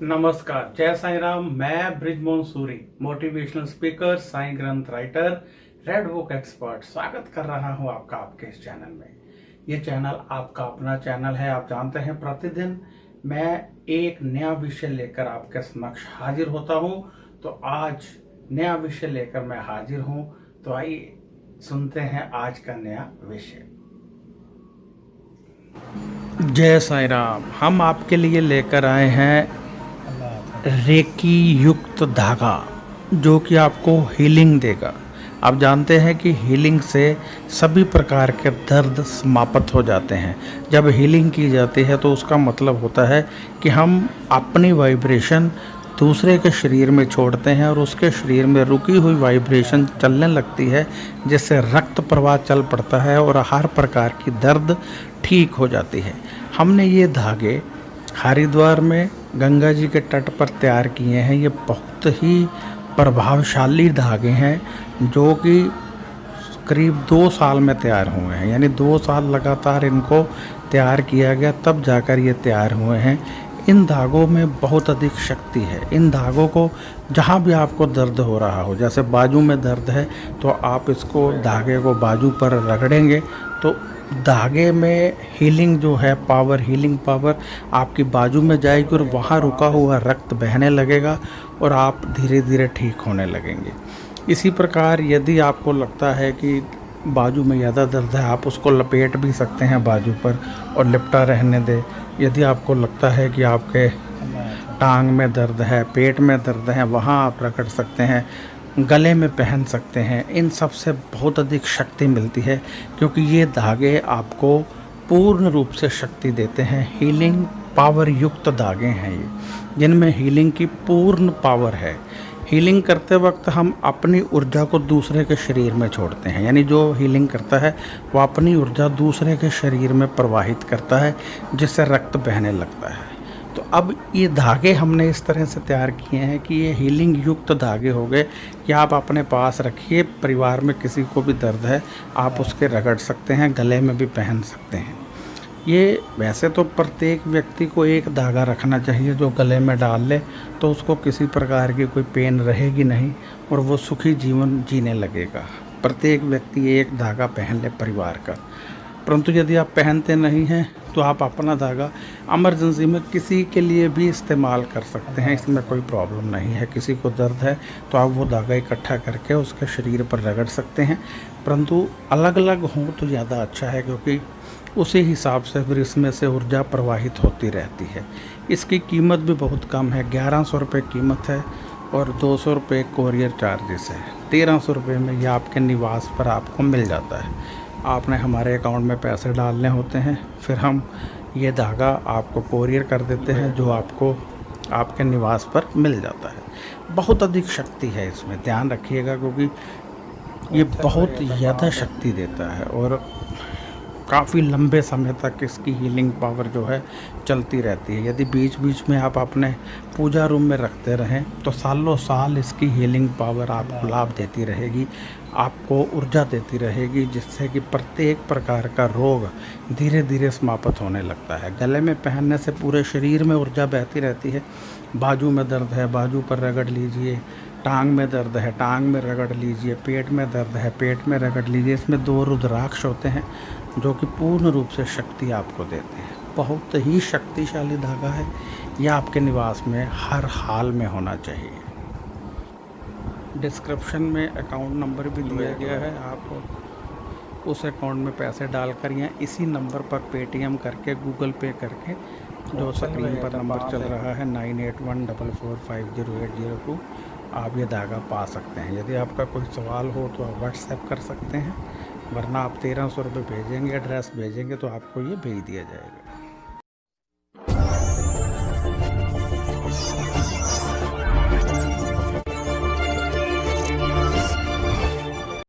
नमस्कार, जय साईं राम। मैं ब्रिजमोहन सूरी, मोटिवेशनल स्पीकर, साईं ग्रंथ राइटर, रेड बुक एक्सपर्ट, स्वागत कर रहा हूं आपका आपके इस चैनल में। ये चैनल आपका अपना चैनल है। आप जानते हैं प्रतिदिन मैं एक नया विषय लेकर आपके समक्ष हाजिर होता हूं। तो आज नया विषय लेकर मैं हाजिर हूं। तो आइए सुनते हैं आज का नया विषय। जय साईं राम। हम आपके लिए लेकर आए हैं रेकी युक्त धागा, जो कि आपको हीलिंग देगा। आप जानते हैं कि हीलिंग से सभी प्रकार के दर्द समाप्त हो जाते हैं। जब हीलिंग की जाती है तो उसका मतलब होता है कि हम अपनी वाइब्रेशन दूसरे के शरीर में छोड़ते हैं और उसके शरीर में रुकी हुई वाइब्रेशन चलने लगती है, जिससे रक्त प्रवाह चल पड़ता है और हर प्रकार की दर्द ठीक हो जाती है। हमने ये धागे हरिद्वार में गंगा जी के तट पर तैयार किए हैं। ये बहुत ही प्रभावशाली धागे हैं जो कि करीब 2 साल में तैयार हुए हैं। यानी 2 साल लगातार इनको तैयार किया गया, तब जाकर ये तैयार हुए हैं। इन धागों में बहुत अधिक शक्ति है। इन धागों को जहाँ भी आपको दर्द हो रहा हो, जैसे बाजू में दर्द है तो आप इसको धागे को बाजू पर रगड़ेंगे तो धागे में हीलिंग जो है पावर, हीलिंग पावर आपकी बाजू में जाएगी और वहाँ रुका हुआ रक्त बहने लगेगा और आप धीरे धीरे ठीक होने लगेंगे। इसी प्रकार यदि आपको लगता है कि बाजू में ज़्यादा दर्द है, आप उसको लपेट भी सकते हैं बाजू पर और लिपटा रहने दें। यदि आपको लगता है कि आपके टांग में दर्द है, पेट में दर्द है, वहाँ आप रगड़ सकते हैं, गले में पहन सकते हैं। इन सब से बहुत अधिक शक्ति मिलती है, क्योंकि ये धागे आपको पूर्ण रूप से शक्ति देते हैं। हीलिंग पावर युक्त धागे हैं ये, जिनमें हीलिंग की पूर्ण पावर है। हीलिंग करते वक्त हम अपनी ऊर्जा को दूसरे के शरीर में छोड़ते हैं। यानी जो हीलिंग करता है वो अपनी ऊर्जा दूसरे के शरीर में प्रवाहित करता है, जिससे रक्त बहने लगता है। तो अब ये धागे हमने इस तरह से तैयार किए हैं कि ये हीलिंग युक्त धागे हो गए कि आप अपने पास रखिए। परिवार में किसी को भी दर्द है, आप उसके रगड़ सकते हैं, गले में भी पहन सकते हैं। ये वैसे तो प्रत्येक व्यक्ति को एक धागा रखना चाहिए, जो गले में डाल ले तो उसको किसी प्रकार की कोई पेन रहेगी नहीं और वो सुखी जीवन जीने लगेगा। प्रत्येक व्यक्ति एक धागा पहन ले परिवार का। परंतु यदि आप पहनते नहीं हैं तो आप अपना धागा इमरजेंसी में किसी के लिए भी इस्तेमाल कर सकते हैं। इसमें कोई प्रॉब्लम नहीं है। किसी को दर्द है तो आप वो धागा इकट्ठा करके उसके शरीर पर रगड़ सकते हैं, परंतु अलग अलग हों तो ज़्यादा अच्छा है, क्योंकि उसी हिसाब से फिर इसमें से ऊर्जा प्रवाहित होती रहती है। इसकी कीमत भी बहुत कम है, 1100 रुपये कीमत है और 200 रुपये कोरियर चार्जेस है। 1300 रुपये में ये आपके निवास पर आपको मिल जाता है। आपने हमारे अकाउंट में पैसे डालने होते हैं, फिर हम ये धागा आपको कोरियर कर देते हैं, जो आपको आपके निवास पर मिल जाता है। बहुत अधिक शक्ति है इसमें, ध्यान रखिएगा, क्योंकि ये बहुत ज़्यादा शक्ति देता है और काफ़ी लंबे समय तक इसकी हीलिंग पावर जो है चलती रहती है। यदि बीच बीच में आप अपने पूजा रूम में रखते रहें तो सालों साल इसकी हीलिंग पावर आपको लाभ देती रहेगी, आपको ऊर्जा देती रहेगी, जिससे कि प्रत्येक प्रकार का रोग धीरे धीरे समाप्त होने लगता है। गले में पहनने से पूरे शरीर में ऊर्जा बहती रहती है। बाजू में दर्द है, बाजू पर रगड़ लीजिए। टांग में दर्द है, टांग में रगड़ लीजिए। पेट में दर्द है, पेट में रगड़ लीजिए। इसमें 2 रुद्राक्ष होते हैं जो कि पूर्ण रूप से शक्ति आपको देते हैं। बहुत ही शक्तिशाली धागा है। यह आपके निवास में हर हाल में होना चाहिए। डिस्क्रिप्शन में अकाउंट नंबर भी दिया गया है, आप उस अकाउंट में पैसे डालकर या इसी नंबर पर पेटीएम करके, गूगल पे करके, जो स्क्रीन पर नंबर चल रहा है 9814450802, आप ये धागा पा सकते हैं। यदि आपका कोई सवाल हो तो आप व्हाट्सएप कर सकते हैं, वरना आप 1300 रुपये भेजेंगे, एड्रेस भेजेंगे तो आपको ये भेज दिया जाएगा।